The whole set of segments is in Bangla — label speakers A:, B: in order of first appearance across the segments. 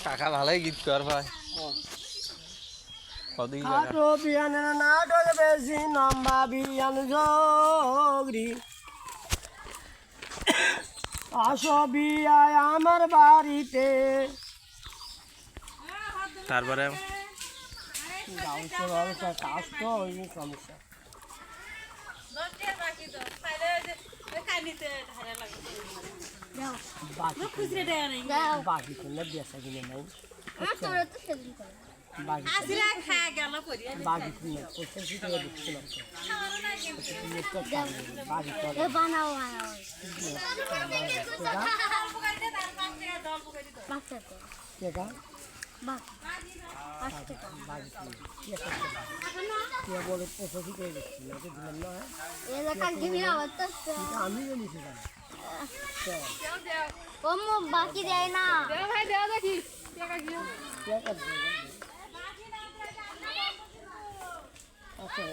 A: কাকা ভালোই গীত কর ভাই
B: আটো বিয়ান নাটক বেশি লম্বা বিয়ান জগরি আসো বিয়ায় আমার বাড়িতে
A: তারপরে
B: গাউছে মানুষের কাজ তো ওই সমস্যা বাকি করলে বেসা কিনে নাই বাকি কিনে কোথায় কি করে দিচ্ছিল
C: বানাও
B: টাকা বলে কোথায় কি করে দিচ্ছিল দিলাম না আমি জানিছি
C: বাকি দেয় না
D: ভাই দেওয়া দেখি
B: টাকা আচ্ছা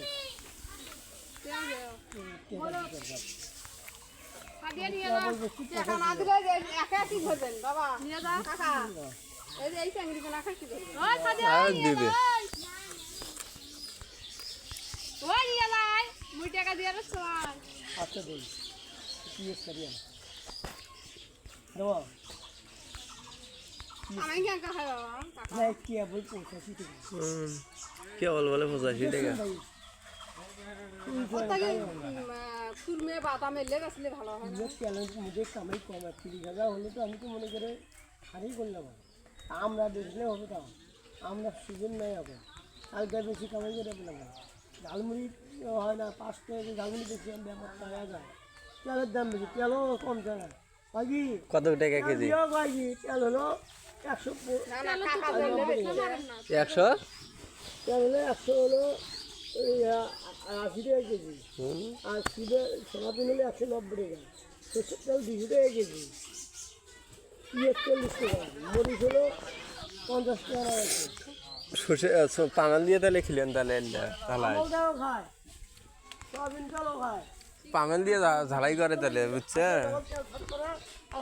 D: টাকা না দিলে একা কি করবেন বাবা নিয়ে যা কাকা এই যে এই চিংড়ি গুলো খাইতে দেবে ওই সাদিয়া
A: দিবে
D: ওই নিয়ে যাই মুই টাকা দিয়ে রাখছো
B: আচ্ছা বল কি করিয়া দেওয়া
D: আমি কেন খাই বাবা কাকা
B: না কি বল পয়সা কি
A: কে বলে 85 টাকা
D: ওটাকে কুরমে বাদাম এলে গেছলে ভালো হয় না
B: চ্যালেঞ্জ মুঝে কামাই কম 30,000 হলে তো আমি তো মনে করে হারিয়ে করলাম আমরা দেখলে হবে তো আমরা সুযোগ নেই এখন কালকে বেশি কামাই করে পেলাম ঝালমুড়ি হয় না 5 টাকা ঝালমুড়ি বেশি আমি ব্যাপার টাকা যায় তেলের দাম বেশি তেলও কম যায় না বাকি
A: কত টাকা কেজি
B: বাকি তেল হলো 100
D: না না কাকা বললে বেশি মারেন না
A: 100
B: তেল হলো 100 হলো 80 টাকা কেজি আর সোনাবিন হলে 190 টাকা সরষের তেল 200 টাকা কেজি পিঁয়াজ 40 টাকা মরিচ হলো 50 টাকা আছে
A: সরষে পাঙাল দিয়ে তাহলে খেলেন তাহলে
B: আমলটাও খায় সোয়াবিন তেলও খায়
A: পাঙাল দিয়ে ঝালাই করে তাহলে বুঝছে
B: তেল খরচ করে আর